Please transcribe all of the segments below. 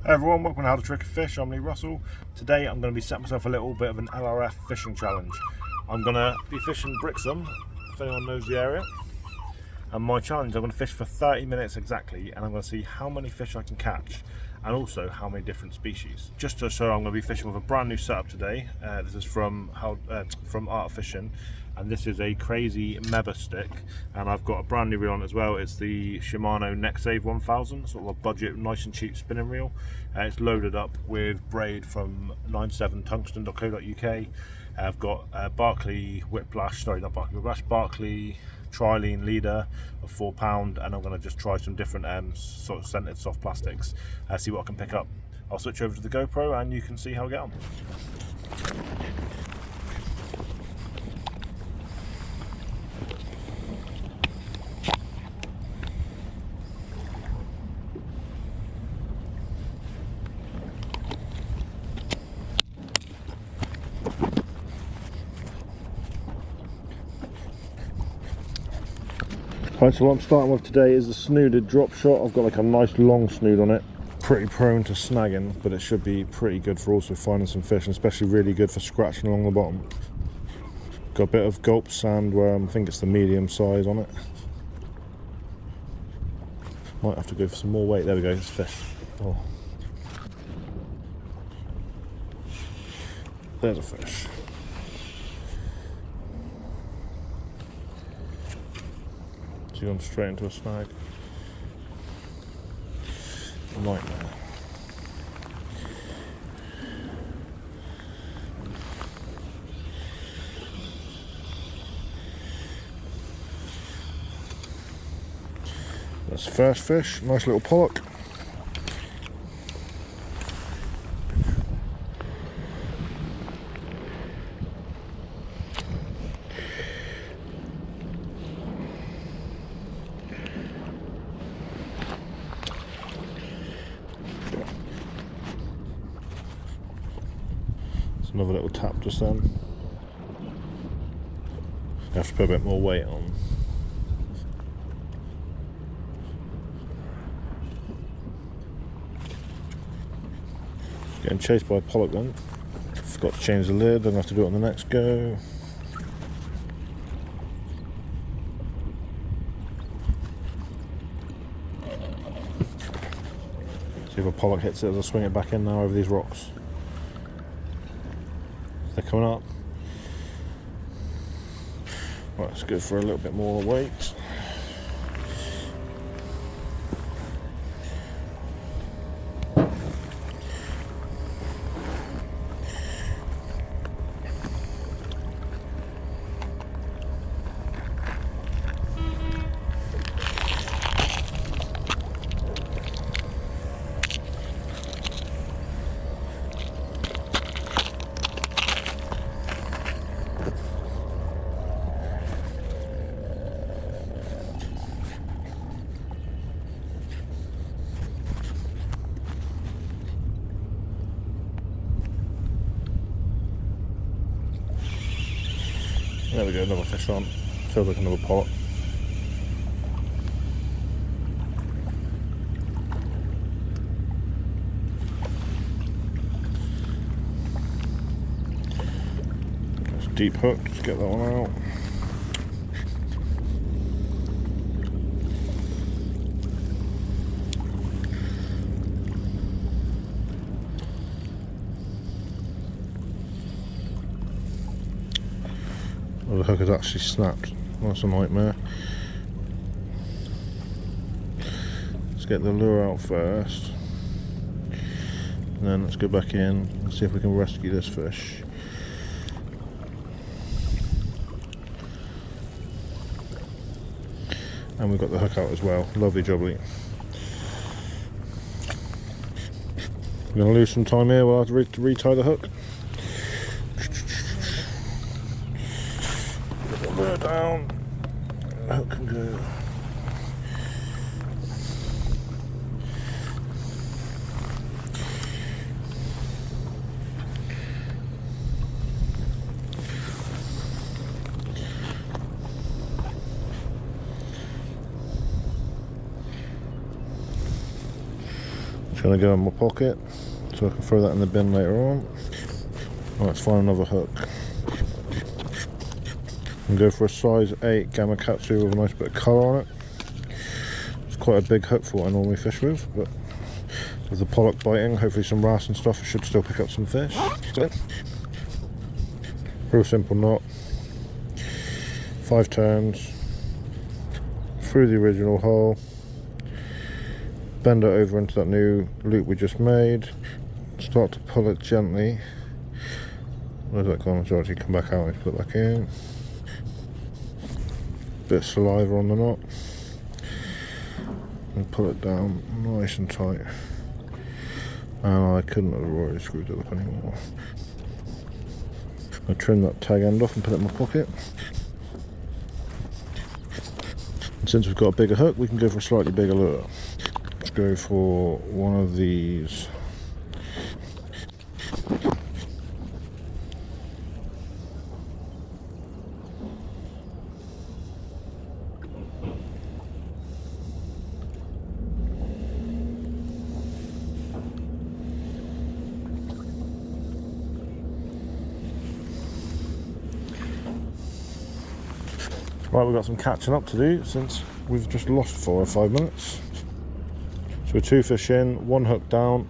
Hey everyone, welcome to How to Trick a Fish. I'm Lee Russell. Today I'm going to be setting myself a little bit of an LRF fishing challenge. I'm going to be fishing Brixham, if anyone knows the area. And my challenge, I'm going to fish for 30 minutes exactly, and I'm going to see how many fish I can catch and also how many different species. Just to show, I'm going to be fishing with a brand new setup today. This is from Art Fishing, and this is a Crazee Meba Stick, and I've got a brand new reel on it as well. It's the Shimano Nexave 1000, sort of a budget, nice and cheap spinning reel. It's loaded up with braid from 97tungsten.co.uk. I've got Barkley Whiplash, sorry not Barkley Whiplash, Barkley trilene leader of £4, and I'm going to just try some different sort of scented soft plastics, see what I can pick up. I'll switch over to the GoPro and you can see how I get on. Right, so what I'm starting with today is the snooded drop shot. I've got like a nice long snood on it, pretty prone to snagging, but it should be pretty good for also finding some fish, and especially really good for scratching along the bottom. Got a bit of gulp sandworm, I think it's the medium size on it. Might have to go for some more weight. There we go, it's fish. Oh. There's a fish. So you're going straight into a snag. Nightmare. That's the first fish, nice little pollack. Another little tap just then. I have to put a bit more weight on. Getting chased by a pollack then. Forgot to change the lid, I'm going to have to do it on the next go. See if a pollack hits it as I swing it back in now over these rocks. They're coming up. Right, let's go for a little bit more weight. There we go, another fish on. Feels like another pollack. It's a deep hook, just get that one out. Oh, the hook has actually snapped. That's a nightmare. Let's get the lure out first, and then let's go back in and see if we can rescue this fish. And we've got the hook out as well. Lovely jubbly. We're going to lose some time here. We'll have to retie the hook. Lure down, the hook can go. Just going to go in my pocket so I can throw that in the bin later on. Let's find another hook. And go for a size 8 Gamakatsu with a nice bit of colour on it. It's quite a big hook for what I normally fish with, but with the pollock biting, hopefully some wrasse and stuff, I should still pick up some fish. Real simple knot. 5 turns through the original hole. Bend it over into that new loop we just made. Start to pull it gently. Where's that gone? It's actually come back out. Let's put it back in. Bit of saliva on the knot. And pull it down nice and tight. And I couldn't have already screwed it up anymore. I trim that tag end off and put it in my pocket. And since we've got a bigger hook, we can go for a slightly bigger lure. Let's go for one of these. Right, we've got some catching up to do since we've just lost 4 or 5 minutes. So we're 2 fish in, 1 hook down.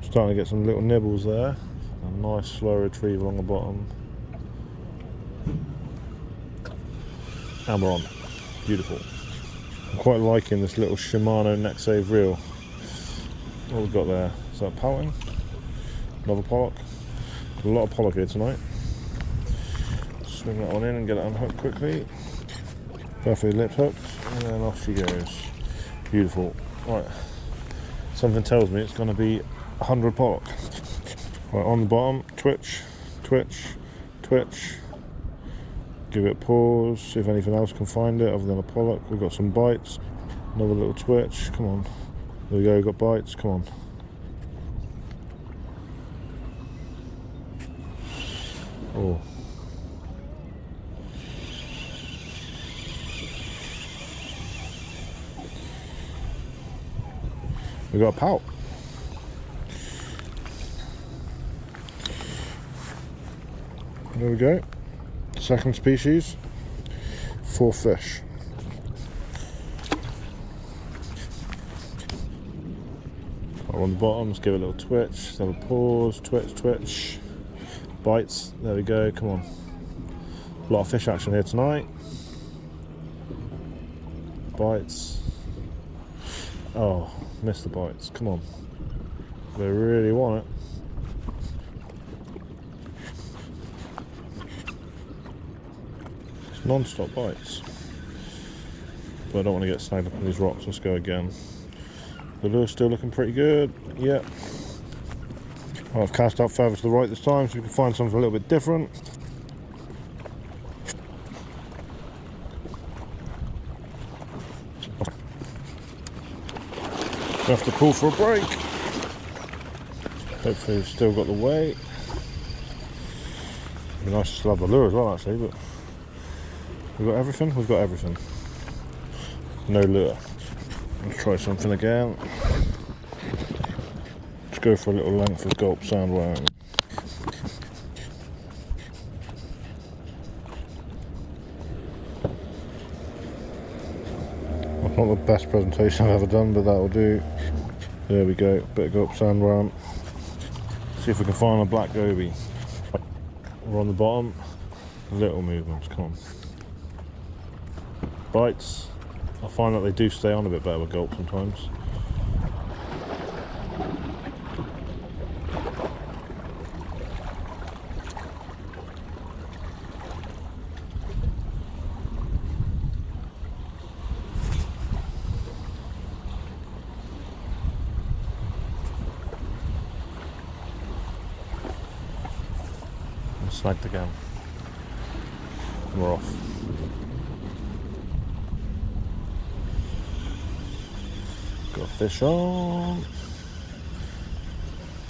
Starting to get some little nibbles there. A nice slow retrieve along the bottom. And we're on. Beautiful. I'm quite liking this little Shimano Nexave reel. What we've got there? Is that pouting? Another pollock. A lot of pollock here tonight. Swing that one in and get it unhooked quickly. Perfectly lipped hooked, and then off she goes. Beautiful. Right, something tells me it's going to be 100 pollock. Right, on the bottom, twitch, twitch, twitch. Give it a pause, see if anything else can find it other than a pollock. We've got some bites. Another little twitch. Come on. There we go, got bites. Come on. Oh. We got a pout. There we go. Second species. 4 fish. On the bottom, let's give it a little twitch. Have a pause. Twitch, twitch. Bites. There we go. Come on. A lot of fish action here tonight. Bites. Oh, missed the bites. Come on. They really want it. It's non-stop bites. But I don't want to get snagged up on these rocks. Let's go again. The lure's still looking pretty good. Yep. Well, I've cast out further to the right this time so we can find something a little bit different. We have to pull for a break. Hopefully we've still got the weight. It'd be nice to still have the lure as well actually, but we've got everything? We've got everything. No lure. Let's try something again. Let's go for a little length of gulp sandworm. Not the best presentation I've ever done, but that'll do. There we go, bit of gulp sandworm. See if we can find a black goby. We're on the bottom. Little movements, come on. Bites. I find that they do stay on a bit better with gulp sometimes. Snagged again. And we're off. Got a fish on.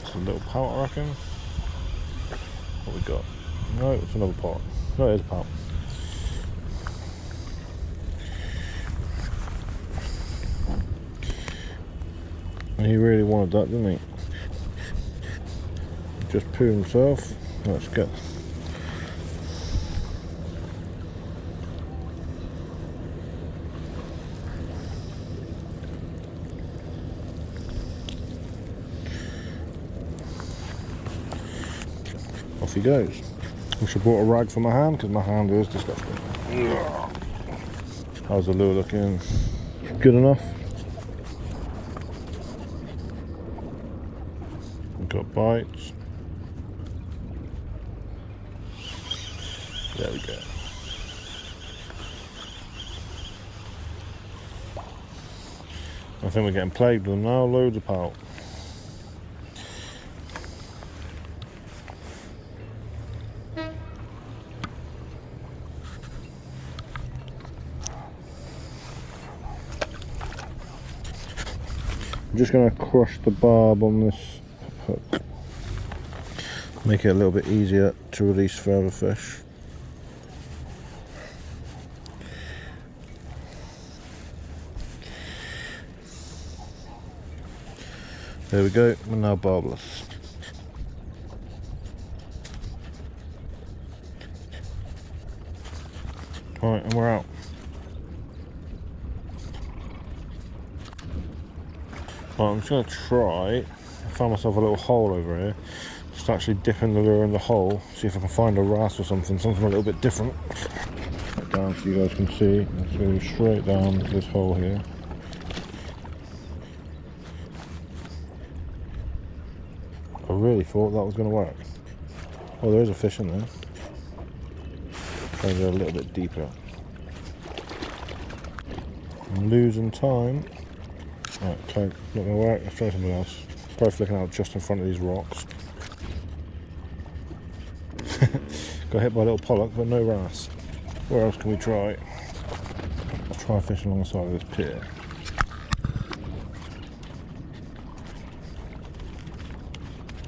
It's a little pout, I reckon. What we got? No, it's another pot. No, it is a pout. He really wanted that, didn't he? Just poo himself. Let's get. Off he goes. I should have brought a rag for my hand because my hand is disgusting. How's the lure looking? Good enough. We've got bites. There we go. I think we're getting plagued with them now. Loads of pout. I'm just going to crush the barb on this hook, make it a little bit easier to release further fish. There we go, we're now barbless. Right, and we're out. Right, I'm just going to try, I found myself a little hole over here, just actually dipping the lure in the hole, see if I can find a wrasse or something a little bit different. Right down so you guys can see, let's go straight down to this hole here. I really thought that was going to work. Oh, there is a fish in there. Try to go a little bit deeper. I'm losing time. Right, okay, not going to work, let's try something else. Both looking out just in front of these rocks. Got hit by a little pollack, but no wrasse. Where else can we try? Let's try fishing along the side of this pier.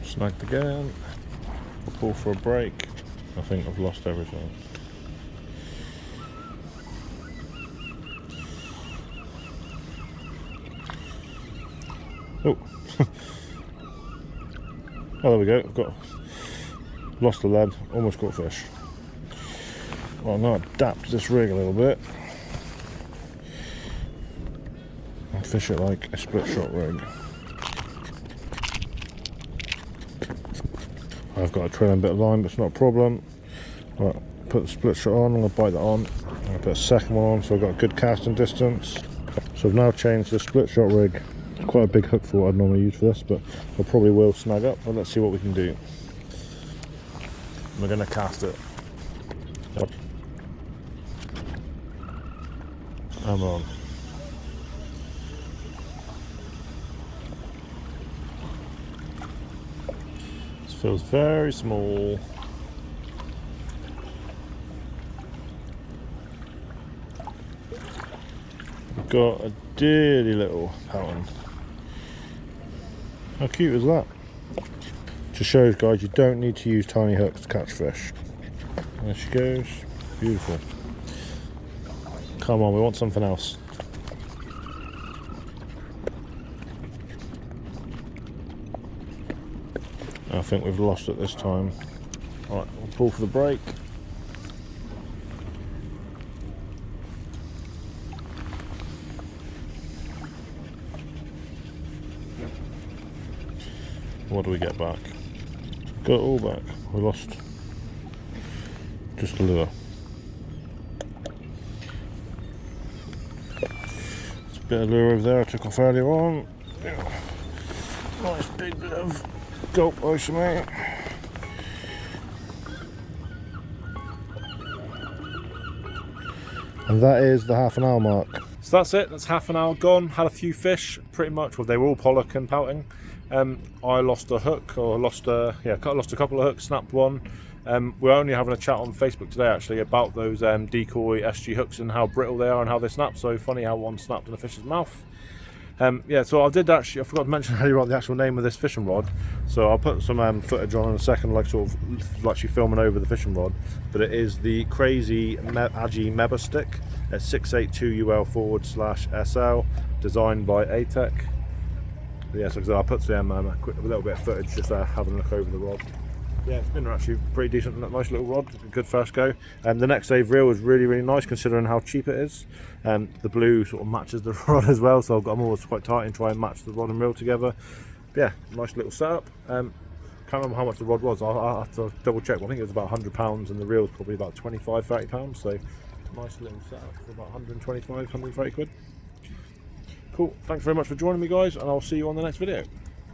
Snagged again. We'll pull for a break. I think I've lost everything. Oh, oh, there we go. I've got lost the lead, almost got fish. Well, I'm going to adapt this rig a little bit and fish it like a split shot rig. I've got a trailing bit of line, but it's not a problem. Right, put the split shot on. I'm going to bite that on. I'm going to put a second one on, so I've got a good casting distance. So I've now changed the split shot rig. Quite a big hook for what I'd normally use for this, but I probably will snag up. But let's see what we can do. We're going to cast it. I'm on. This feels very small. We've got a dearly little pattern. How cute is that? Just shows, guys, you don't need to use tiny hooks to catch fish. There she goes. Beautiful. Come on, we want something else. I think we've lost it this time. Alright, we'll pull for the break. What do we get back? Got it all back. We lost just the lure. There's a bit of lure over there I took off earlier on. Nice big bit of gulp ocean, mate. And that is the half an hour mark. So that's it, that's half an hour gone. Had a few fish, pretty much. Well, they were all pollack and pouting. I lost a hook, or lost a couple of hooks, snapped one. We're only having a chat on Facebook today actually about those decoy SG hooks and how brittle they are and how they snap. So funny how one snapped in a fish's mouth. Yeah, so I forgot to mention earlier on the actual name of this fishing rod. So I'll put some footage on in a second, like sort of actually filming over the fishing rod. But it is the Crazee Meba Stick at 682UL/SL, designed by ATEC. yeah, so I'll put some a little bit of footage just having a look over the rod. Yeah, it's been actually pretty decent, nice little rod, good first go. The Nexave reel is really nice considering how cheap it is. The blue sort of matches the rod as well, so I'm always quite tight and try and match the rod and reel together. But yeah, nice little setup. Can't remember how much the rod was, I'll have to double check. I think it was about £100 and the reel was probably about £25–30, so nice little setup for about 125–130 quid. Cool, thanks very much for joining me guys, and I'll see you on the next video.